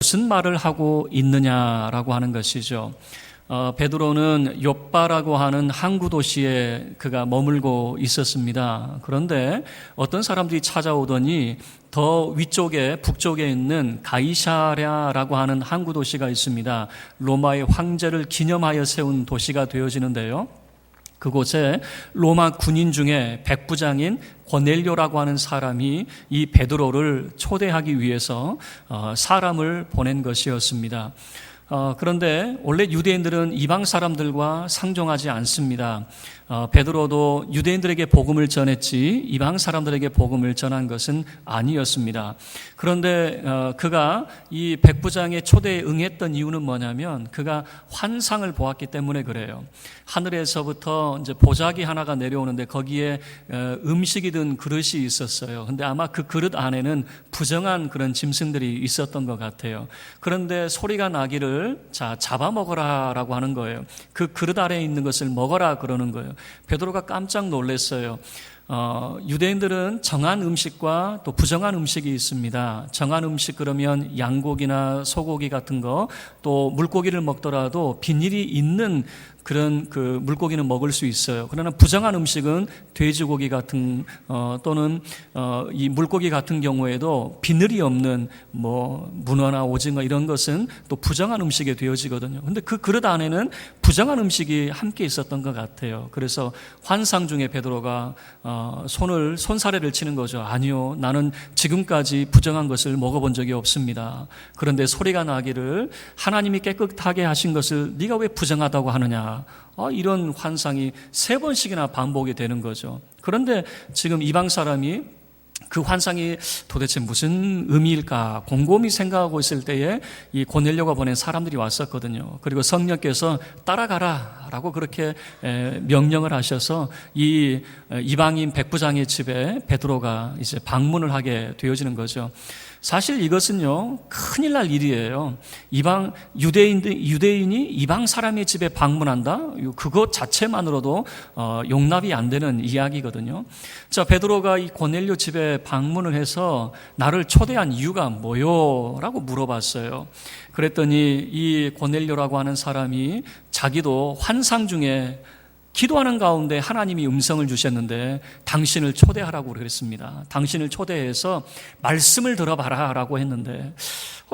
무슨 말을 하고 있느냐라고 하는 것이죠. 베드로는 욥바라고 하는 항구 도시에 그가 머물고 있었습니다. 그런데 어떤 사람들이 찾아오더니 더 위쪽에 북쪽에 있는 가이사랴라고 하는 항구 도시가 있습니다. 로마의 황제를 기념하여 세운 도시가 되어지는데요. 그곳에 로마 군인 중에 백부장인 고넬료라고 하는 사람이 이 베드로를 초대하기 위해서 사람을 보낸 것이었습니다. 그런데 원래 유대인들은 이방 사람들과 상종하지 않습니다. 베드로도 유대인들에게 복음을 전했지 이방 사람들에게 복음을 전한 것은 아니었습니다. 그런데 그가 이 백부장의 초대에 응했던 이유는 뭐냐면 그가 환상을 보았기 때문에 그래요. 하늘에서부터 이제 보자기 하나가 내려오는데 거기에 음식이 든 그릇이 있었어요. 근데 아마 그 그릇 안에는 부정한 그런 짐승들이 있었던 것 같아요. 그런데 소리가 나기를 자 잡아먹어라라고 하는 거예요. 그 그릇 아래에 있는 것을 먹어라 그러는 거예요. 베드로가 깜짝 놀랐어요. 유대인들은 정한 음식과 또 부정한 음식이 있습니다. 정한 음식 그러면 양고기나 소고기 같은 거, 또 물고기를 먹더라도 비닐이 있는 그런 그 물고기는 먹을 수 있어요. 그러나 부정한 음식은 돼지고기 같은 또는 이 물고기 같은 경우에도 비늘이 없는 뭐 문어나 오징어 이런 것은 또 부정한 음식이 되어지거든요. 근데 그 그릇 안에는 부정한 음식이 함께 있었던 것 같아요. 그래서 환상 중에 베드로가 손사래를 치는 거죠. 아니요, 나는 지금까지 부정한 것을 먹어본 적이 없습니다. 그런데 소리가 나기를 하나님이 깨끗하게 하신 것을 네가 왜 부정하다고 하느냐. 이런 환상이 3번씩이나 반복이 되는 거죠. 그런데 지금 이방 사람이 그 환상이 도대체 무슨 의미일까 곰곰이 생각하고 있을 때에 이 고넬료가 보낸 사람들이 왔었거든요. 그리고 성령께서 따라가라라고 그렇게 명령을 하셔서 이 이방인 백부장의 집에 베드로가 이제 방문을 하게 되어지는 거죠. 사실 이것은요 큰일 날 일이에요. 유대인이 이방 사람의 집에 방문한다? 그것 자체만으로도 용납이 안 되는 이야기거든요. 자, 베드로가 이 고넬료 집에 방문을 해서 나를 초대한 이유가 뭐요? 라고 물어봤어요. 그랬더니 이 고넬료라고 하는 사람이 자기도 환상 중에 기도하는 가운데 하나님이 음성을 주셨는데 당신을 초대하라고 그랬습니다. 당신을 초대해서 말씀을 들어봐라 라고 했는데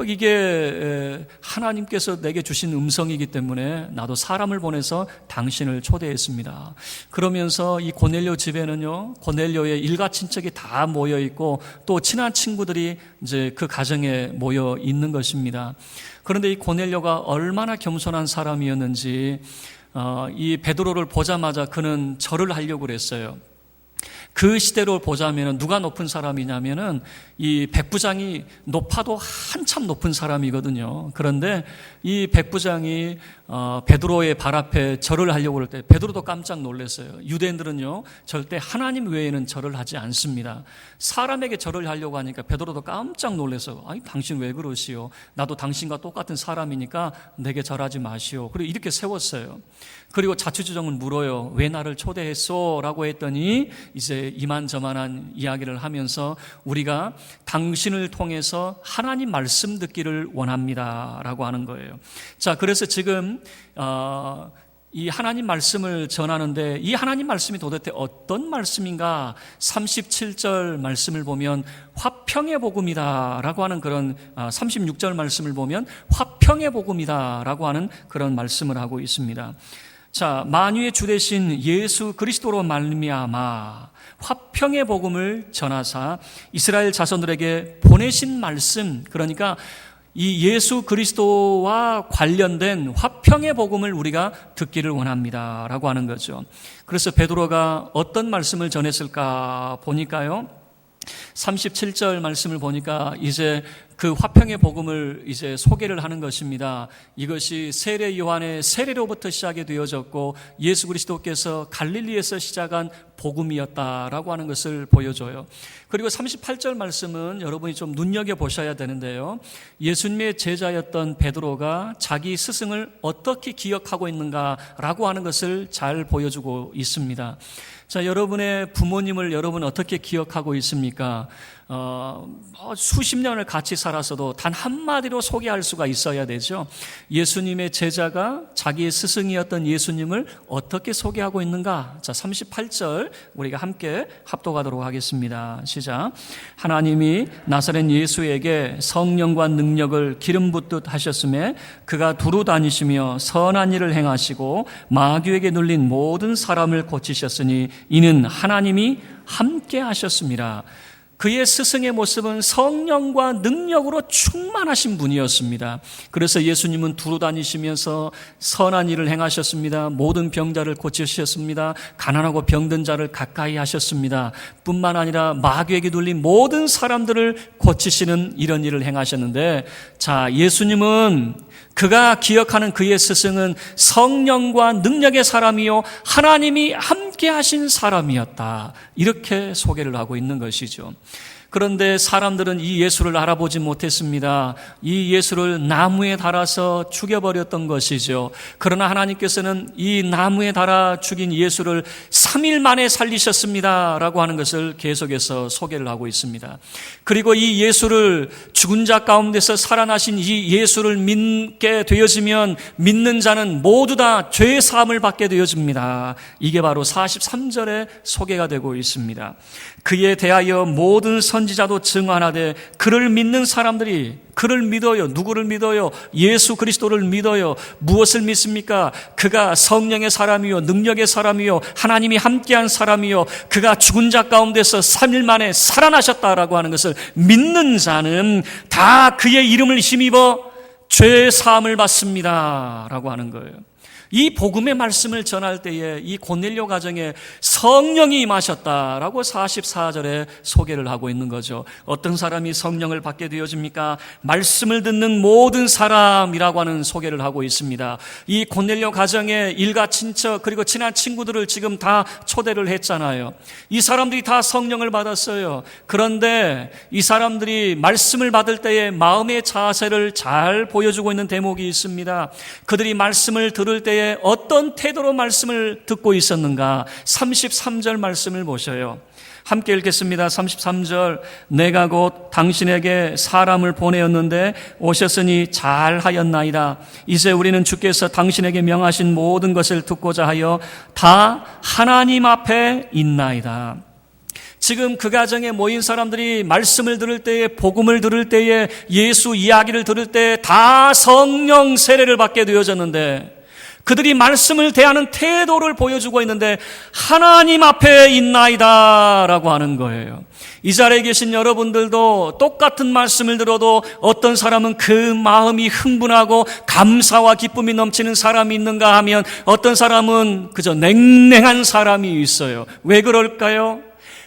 이게 하나님께서 내게 주신 음성이기 때문에 나도 사람을 보내서 당신을 초대했습니다. 그러면서 이 고넬료 집에는요, 고넬료의 일가 친척이 다 모여 있고 또 친한 친구들이 이제 그 가정에 모여 있는 것입니다. 그런데 이 고넬료가 얼마나 겸손한 사람이었는지 이 베드로를 보자마자 그는 절을 하려고 그랬어요. 그 시대로 보자면 누가 높은 사람이냐면은 이 백부장이 높아도 한참 높은 사람이거든요. 그런데 이 백부장이 베드로의 발 앞에 절을 하려고 할 때 베드로도 깜짝 놀랐어요. 유대인들은요 절대 하나님 외에는 절을 하지 않습니다. 사람에게 절을 하려고 하니까 베드로도 깜짝 놀랐어요. 아니 당신 왜 그러시오? 나도 당신과 똑같은 사람이니까 내게 절하지 마시오. 그리고 이렇게 세웠어요. 그리고 자초지종을 물어요. 왜 나를 초대했소? 라고 했더니 이제 이만저만한 이야기를 하면서 우리가 당신을 통해서 하나님 말씀 듣기를 원합니다 라고 하는 거예요. 자, 그래서 지금 이 하나님 말씀을 전하는데 이 하나님 말씀이 도대체 어떤 말씀인가? 37절 말씀을 보면 화평의 복음이다 라고 하는 그런 36절 말씀을 보면 화평의 복음이다 라고 하는 그런 말씀을 하고 있습니다. 자, 만유의 주 되신 예수 그리스도로 말미암아 화평의 복음을 전하사 이스라엘 자손들에게 보내신 말씀, 그러니까 이 예수 그리스도와 관련된 화평의 복음을 우리가 듣기를 원합니다 라고 하는 거죠. 그래서 베드로가 어떤 말씀을 전했을까 보니까요, 37절 말씀을 보니까 이제 그 화평의 복음을 이제 소개를 하는 것입니다. 이것이 세례 요한의 세례로부터 시작이 되어졌고 예수 그리스도께서 갈릴리에서 시작한 복음이었다라고 하는 것을 보여줘요. 그리고 38절 말씀은 여러분이 좀 눈여겨보셔야 되는데요. 예수님의 제자였던 베드로가 자기 스승을 어떻게 기억하고 있는가라고 하는 것을 잘 보여주고 있습니다. 자, 여러분의 부모님을 여러분 어떻게 기억하고 있습니까? 수십 년을 같이 살았어도 단 한마디로 소개할 수가 있어야 되죠. 예수님의 제자가 자기의 스승이었던 예수님을 어떻게 소개하고 있는가? 자, 38절 우리가 함께 합독하도록 하겠습니다. 시작. 하나님이 나사렛 예수에게 성령과 능력을 기름 붓듯 하셨음에 그가 두루 다니시며 선한 일을 행하시고 마귀에게 눌린 모든 사람을 고치셨으니 이는 하나님이 함께 하셨습니다. 그의 스승의 모습은 성령과 능력으로 충만하신 분이었습니다. 그래서 예수님은 두루 다니시면서 선한 일을 행하셨습니다. 모든 병자를 고치셨습니다. 가난하고 병든 자를 가까이 하셨습니다. 뿐만 아니라 마귀에게 눌린 모든 사람들을 고치시는 이런 일을 행하셨는데, 자, 예수님은 그가 기억하는 그의 스승은 성령과 능력의 사람이요 하나님이 함께 하신 사람이었다. 이렇게 소개를 하고 있는 것이죠. 그런데 사람들은 이 예수를 알아보지 못했습니다. 이 예수를 나무에 달아서 죽여버렸던 것이죠. 그러나 하나님께서는 이 나무에 달아 죽인 예수를 3일 만에 살리셨습니다 라고 하는 것을 계속해서 소개를 하고 있습니다. 그리고 이 예수를, 죽은 자 가운데서 살아나신 이 예수를 믿게 되어지면 믿는 자는 모두 다 죄 사함을 받게 되어집니다. 이게 바로 43절에 소개가 되고 있습니다. 그에 대하여 모든 선지자도 증언하되 그를 믿는 사람들이 그를 믿어요. 누구를 믿어요? 예수 그리스도를 믿어요. 무엇을 믿습니까? 그가 성령의 사람이요 능력의 사람이요 하나님이 함께한 사람이요 그가 죽은 자 가운데서 3일 만에 살아나셨다라고 하는 것을 믿는 자는 다 그의 이름을 힘입어 죄 사함을 받습니다 라고 하는 거예요. 이 복음의 말씀을 전할 때에 이 고넬료 가정에 성령이 임하셨다라고 44절에 소개를 하고 있는 거죠. 어떤 사람이 성령을 받게 되어집니까? 말씀을 듣는 모든 사람이라고 하는 소개를 하고 있습니다. 이 고넬료 가정에 일가 친척 그리고 친한 친구들을 지금 다 초대를 했잖아요. 이 사람들이 다 성령을 받았어요. 그런데 이 사람들이 말씀을 받을 때에 마음의 자세를 잘 보여주고 있는 대목이 있습니다. 그들이 말씀을 들을 때에 어떤 태도로 말씀을 듣고 있었는가? 33절 말씀을 보셔요. 함께 읽겠습니다. 33절. 내가 곧 당신에게 사람을 보내었는데 오셨으니 잘하였나이다. 이제 우리는 주께서 당신에게 명하신 모든 것을 듣고자 하여 다 하나님 앞에 있나이다. 지금 그 가정에 모인 사람들이 말씀을 들을 때에, 복음을 들을 때에, 예수 이야기를 들을 때 다 성령 세례를 받게 되어졌는데 그들이 말씀을 대하는 태도를 보여주고 있는데 하나님 앞에 있나이다 라고 하는 거예요. 이 자리에 계신 여러분들도 똑같은 말씀을 들어도 어떤 사람은 그 마음이 흥분하고 감사와 기쁨이 넘치는 사람이 있는가 하면 어떤 사람은 그저 냉랭한 사람이 있어요. 왜 그럴까요?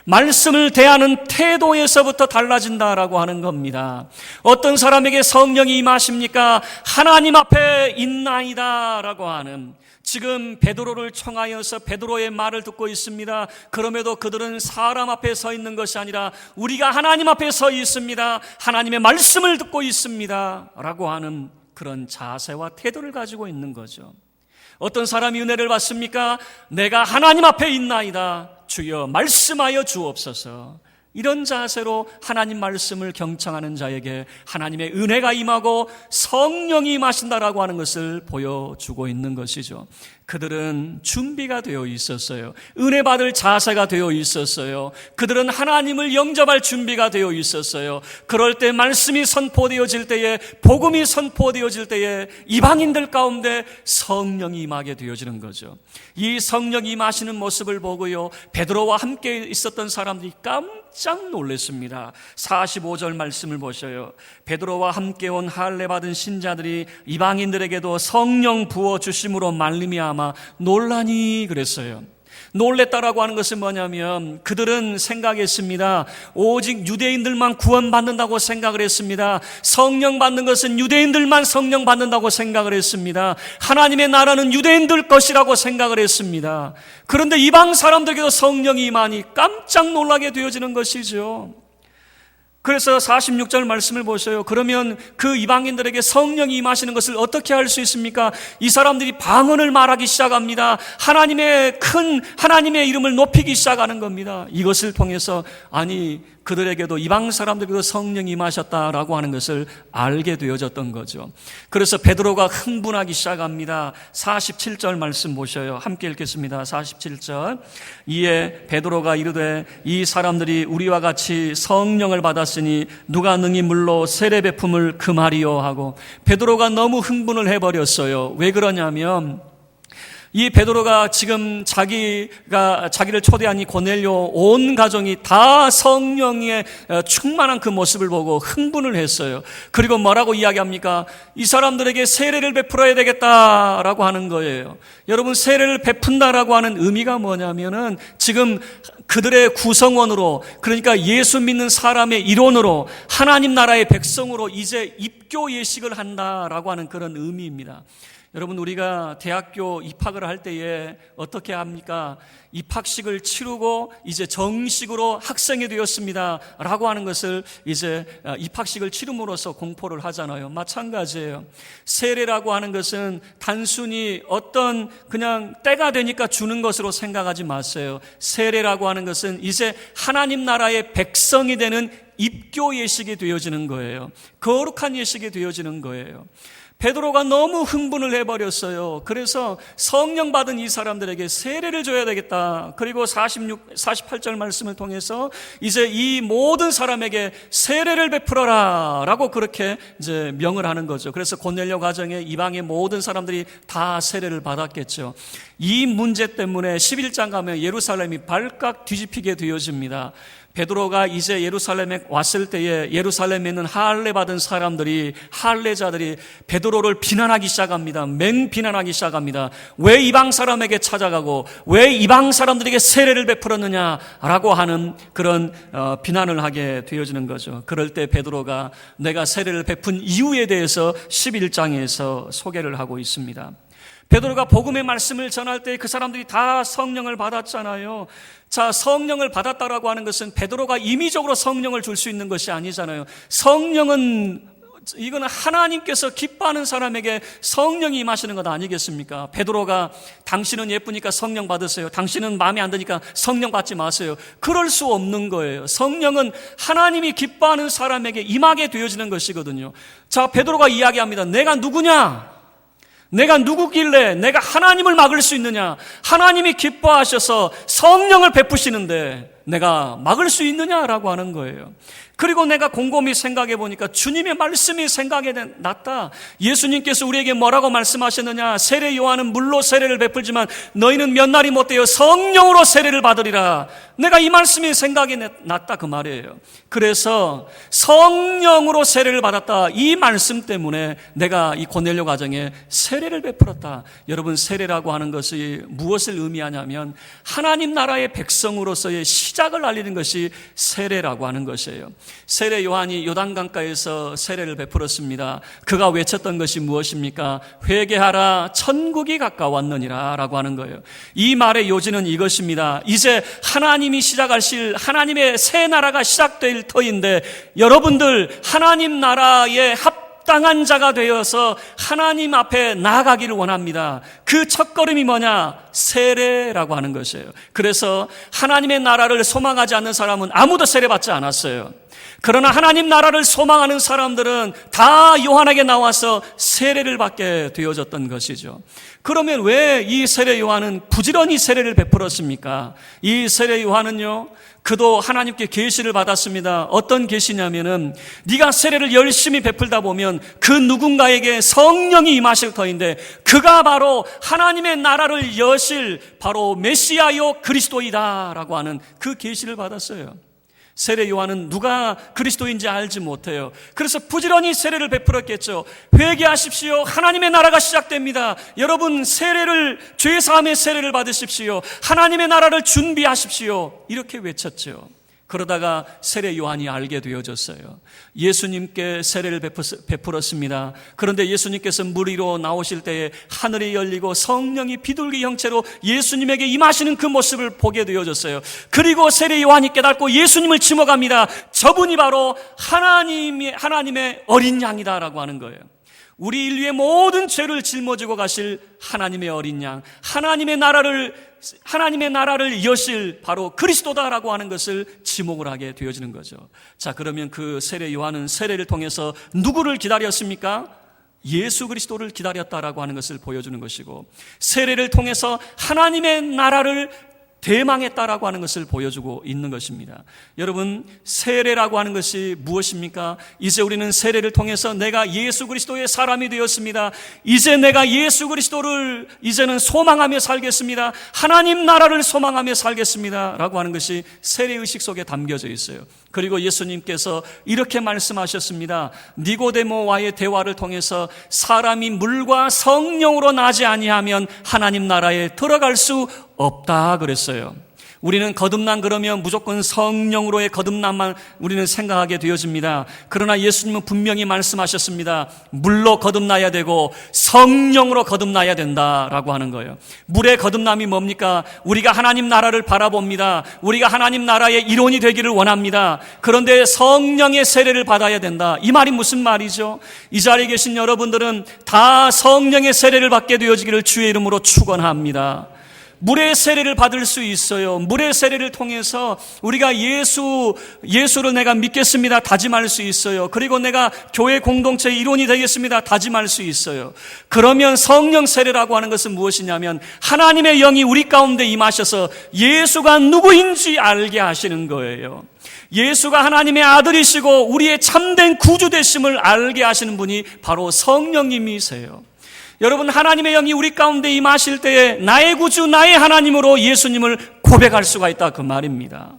말씀을 대하는 태도에서부터 달라진다라고 하는 겁니다. 어떤 사람에게 성령이 임하십니까? 하나님 앞에 있나이다라고 하는, 지금 베드로를 청하여서 베드로의 말을 듣고 있습니다. 그럼에도 그들은 사람 앞에 서 있는 것이 아니라 우리가 하나님 앞에 서 있습니다. 하나님의 말씀을 듣고 있습니다 라고 하는 그런 자세와 태도를 가지고 있는 거죠. 어떤 사람이 은혜를 받습니까? 내가 하나님 앞에 있나이다. 주여 말씀하여 주옵소서. 이런 자세로 하나님 말씀을 경청하는 자에게 하나님의 은혜가 임하고 성령이 임하신다라고 하는 것을 보여주고 있는 것이죠. 그들은 준비가 되어 있었어요. 은혜 받을 자세가 되어 있었어요. 그들은 하나님을 영접할 준비가 되어 있었어요. 그럴 때 말씀이 선포되어질 때에, 복음이 선포되어질 때에 이방인들 가운데 성령이 임하게 되어지는 거죠. 이 성령이 임하시는 모습을 보고요, 베드로와 함께 있었던 사람들이 깜짝 놀랐습니다. 45절 말씀을 보셔요. 베드로와 함께 온 할례 받은 신자들이 이방인들에게도 성령 부어 주심으로 말미암아 놀라니 그랬어요. 놀랬다라고 하는 것은 뭐냐면 그들은 생각했습니다. 오직 유대인들만 구원받는다고 생각을 했습니다. 성령 받는 것은 유대인들만 성령 받는다고 생각을 했습니다. 하나님의 나라는 유대인들 것이라고 생각을 했습니다. 그런데 이방 사람들에게도 성령이 임하니 깜짝 놀라게 되어지는 것이죠. 그래서 46절 말씀을 보셔요. 그러면 그 이방인들에게 성령이 임하시는 것을 어떻게 할 수 있습니까? 이 사람들이 방언을 말하기 시작합니다. 하나님의 이름을 높이기 시작하는 겁니다. 이것을 통해서 아니 그들에게도 이방 사람들에게도 성령이 임하셨다라고 하는 것을 알게 되어졌던 거죠. 그래서 베드로가 흥분하기 시작합니다. 47절 말씀 보셔요. 함께 읽겠습니다. 47절. 이에 베드로가 이르되 이 사람들이 우리와 같이 성령을 받았으니 누가 능히 물로 세례 베품을 금하리요 하고, 베드로가 너무 흥분을 해버렸어요. 왜 그러냐면 이 베드로가 지금 자기를 초대한 이 고넬료 온 가정이 다 성령의 충만한 그 모습을 보고 흥분을 했어요. 그리고 뭐라고 이야기합니까? 이 사람들에게 세례를 베풀어야 되겠다라고 하는 거예요. 여러분, 세례를 베푼다라고 하는 의미가 뭐냐면은 지금 그들의 구성원으로, 그러니까 예수 믿는 사람의 일원으로, 하나님 나라의 백성으로 이제 입교 예식을 한다라고 하는 그런 의미입니다. 여러분, 우리가 대학교 입학을 할 때에 어떻게 합니까? 입학식을 치르고 이제 정식으로 학생이 되었습니다 라고 하는 것을 이제 입학식을 치름으로써 공포를 하잖아요. 마찬가지예요. 세례라고 하는 것은 단순히 어떤 그냥 때가 되니까 주는 것으로 생각하지 마세요. 세례라고 하는 것은 이제 하나님 나라의 백성이 되는 입교 예식이 되어지는 거예요. 거룩한 예식이 되어지는 거예요. 베드로가 너무 흥분을 해버렸어요. 그래서 성령 받은 이 사람들에게 세례를 줘야 되겠다. 그리고 48절 말씀을 통해서 이제 이 모든 사람에게 세례를 베풀어라 라고 그렇게 이제 명을 하는 거죠. 그래서 고넬료 가정에 이방의 모든 사람들이 다 세례를 받았겠죠. 이 문제 때문에 11장 가면 예루살렘이 발칵 뒤집히게 되어집니다. 베드로가 이제 예루살렘에 왔을 때에 예루살렘에 있는 할례 받은 사람들이, 할례자들이 베드로를 비난하기 시작합니다. 맹비난하기 시작합니다. 왜 이방 사람에게 찾아가고 왜 이방 사람들에게 세례를 베풀었느냐라고 하는 그런 비난을 하게 되어지는 거죠. 그럴 때 베드로가 내가 세례를 베푼 이유에 대해서 11장에서 소개를 하고 있습니다. 베드로가 복음의 말씀을 전할 때 그 사람들이 다 성령을 받았잖아요. 자, 성령을 받았다라고 하는 것은 베드로가 임의적으로 성령을 줄 수 있는 것이 아니잖아요. 성령은 이거는 하나님께서 기뻐하는 사람에게 성령이 임하시는 것 아니겠습니까? 베드로가 당신은 예쁘니까 성령 받으세요, 당신은 마음에 안 드니까 성령 받지 마세요, 그럴 수 없는 거예요. 성령은 하나님이 기뻐하는 사람에게 임하게 되어지는 것이거든요. 자, 베드로가 이야기합니다. 내가 누구냐? 내가 누구길래 내가 하나님을 막을 수 있느냐? 하나님이 기뻐하셔서 성령을 베푸시는데 내가 막을 수 있느냐라고 하는 거예요. 그리고 내가 곰곰이 생각해 보니까 주님의 말씀이 생각이 났다. 예수님께서 우리에게 뭐라고 말씀하셨느냐? 세례 요한은 물로 세례를 베풀지만 너희는 몇 날이 못되어 성령으로 세례를 받으리라. 내가 이 말씀이 생각이 났다 그 말이에요. 그래서 성령으로 세례를 받았다, 이 말씀 때문에 내가 이 고넬료 가정에 세례를 베풀었다. 여러분, 세례라고 하는 것이 무엇을 의미하냐면 하나님 나라의 백성으로서의 시작을 알리는 것이 세례라고 하는 것이에요. 세례 요한이 요단강가에서 세례를 베풀었습니다. 그가 외쳤던 것이 무엇입니까? 회개하라, 천국이 가까웠느니라 라고 하는 거예요. 이 말의 요지는 이것입니다. 이제 하나님이 시작하실 하나님의 새 나라가 시작될 터인데 여러분들 하나님 나라의 합당한 자가 되어서 하나님 앞에 나아가기를 원합니다. 그 첫걸음이 뭐냐? 세례라고 하는 것이에요. 그래서 하나님의 나라를 소망하지 않는 사람은 아무도 세례받지 않았어요. 그러나 하나님 나라를 소망하는 사람들은 다 요한에게 나와서 세례를 받게 되어졌던 것이죠. 그러면 왜 이 세례 요한은 부지런히 세례를 베풀었습니까? 이 세례 요한은요, 그도 하나님께 계시를 받았습니다. 어떤 계시냐면은 네가 세례를 열심히 베풀다 보면 그 누군가에게 성령이 임하실 터인데 그가 바로 하나님의 나라를 여실 바로 메시아요 그리스도이다라고 하는 그 계시를 받았어요. 세례 요한은 누가 그리스도인지 알지 못해요. 그래서 부지런히 세례를 베풀었겠죠. 회개하십시오, 하나님의 나라가 시작됩니다. 여러분, 세례를, 죄사함의 세례를 받으십시오, 하나님의 나라를 준비하십시오, 이렇게 외쳤죠. 그러다가 세례 요한이 알게 되어졌어요. 예수님께 세례를 베풀었습니다. 그런데 예수님께서 물 위로 나오실 때에 하늘이 열리고 성령이 비둘기 형체로 예수님에게 임하시는 그 모습을 보게 되어졌어요. 그리고 세례 요한이 깨닫고 예수님을 지목합니다. 저분이 바로 하나님의 어린 양이다라고 하는 거예요. 우리 인류의 모든 죄를 짊어지고 가실 하나님의 어린 양, 하나님의 나라를 여실 바로 그리스도다라고 하는 것을 지목을 하게 되어지는 거죠. 자, 그러면 그 세례 요한은 세례를 통해서 누구를 기다렸습니까? 예수 그리스도를 기다렸다라고 하는 것을 보여주는 것이고, 세례를 통해서 하나님의 나라를 대망했다라고 하는 것을 보여주고 있는 것입니다. 여러분, 세례라고 하는 것이 무엇입니까? 이제 우리는 세례를 통해서 내가 예수 그리스도의 사람이 되었습니다. 이제 내가 예수 그리스도를 이제는 소망하며 살겠습니다. 하나님 나라를 소망하며 살겠습니다 라고 하는 것이 세례의식 속에 담겨져 있어요. 그리고 예수님께서 이렇게 말씀하셨습니다. 니고데모와의 대화를 통해서 사람이 물과 성령으로 나지 아니하면 하나님 나라에 들어갈 수 없다 그랬어요. 우리는 거듭난 그러면 무조건 성령으로의 거듭남만 우리는 생각하게 되어집니다. 그러나 예수님은 분명히 말씀하셨습니다. 물로 거듭나야 되고 성령으로 거듭나야 된다라고 하는 거예요. 물의 거듭남이 뭡니까? 우리가 하나님 나라를 바라봅니다. 우리가 하나님 나라의 일원이 되기를 원합니다. 그런데 성령의 세례를 받아야 된다. 이 말이 무슨 말이죠? 이 자리에 계신 여러분들은 다 성령의 세례를 받게 되어지기를 주의 이름으로 축원합니다. 물의 세례를 받을 수 있어요. 물의 세례를 통해서 우리가 예수를 내가 믿겠습니다 다짐할 수 있어요. 그리고 내가 교회 공동체의 일원이 되겠습니다 다짐할 수 있어요. 그러면 성령 세례라고 하는 것은 무엇이냐면 하나님의 영이 우리 가운데 임하셔서 예수가 누구인지 알게 하시는 거예요. 예수가 하나님의 아들이시고 우리의 참된 구주 되심을 알게 하시는 분이 바로 성령님이세요. 여러분, 하나님의 영이 우리 가운데 임하실 때에 나의 구주, 나의 하나님으로 예수님을 고백할 수가 있다 그 말입니다.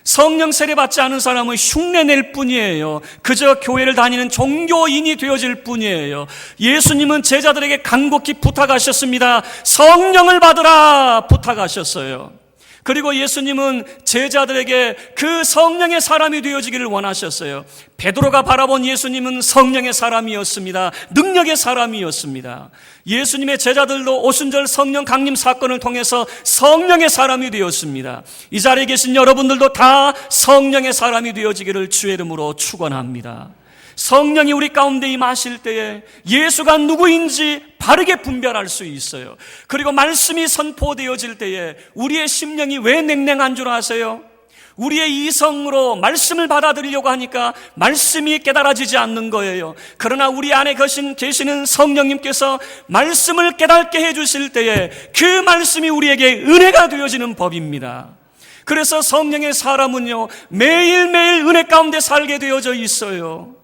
성령 세례 받지 않은 사람은 흉내낼 뿐이에요. 그저 교회를 다니는 종교인이 되어질 뿐이에요. 예수님은 제자들에게 간곡히 부탁하셨습니다. 성령을 받으라 부탁하셨어요. 그리고 예수님은 제자들에게 그 성령의 사람이 되어지기를 원하셨어요. 베드로가 바라본 예수님은 성령의 사람이었습니다. 능력의 사람이었습니다. 예수님의 제자들도 오순절 성령 강림 사건을 통해서 성령의 사람이 되었습니다. 이 자리에 계신 여러분들도 다 성령의 사람이 되어지기를 주의 이름으로 축원합니다. 성령이 우리 가운데 임하실 때에 예수가 누구인지 바르게 분별할 수 있어요. 그리고 말씀이 선포되어질 때에 우리의 심령이 왜 냉랭한 줄 아세요? 우리의 이성으로 말씀을 받아들이려고 하니까 말씀이 깨달아지지 않는 거예요. 그러나 우리 안에 계시는 성령님께서 말씀을 깨닫게 해주실 때에 그 말씀이 우리에게 은혜가 되어지는 법입니다. 그래서 성령의 사람은요, 매일매일 은혜 가운데 살게 되어져 있어요.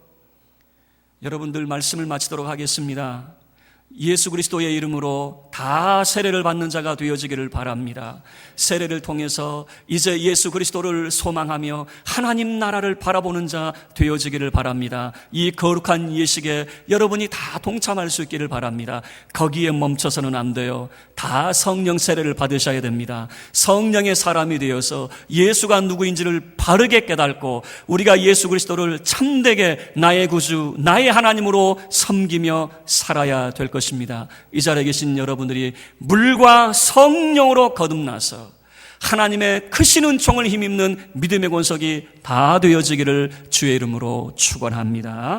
여러분들, 말씀을 마치도록 하겠습니다. 예수 그리스도의 이름으로 다 세례를 받는 자가 되어지기를 바랍니다. 세례를 통해서 이제 예수 그리스도를 소망하며 하나님 나라를 바라보는 자 되어지기를 바랍니다. 이 거룩한 예식에 여러분이 다 동참할 수 있기를 바랍니다. 거기에 멈춰서는 안 돼요. 다 성령 세례를 받으셔야 됩니다. 성령의 사람이 되어서 예수가 누구인지를 바르게 깨닫고 우리가 예수 그리스도를 참되게 나의 구주, 나의 하나님으로 섬기며 살아야 될 것입니다. 이 자리에 계신 여러분들이 물과 성령으로 거듭나서 하나님의 크신 은총을 힘입는 믿음의 권속이 다 되어지기를 주의 이름으로 축원합니다.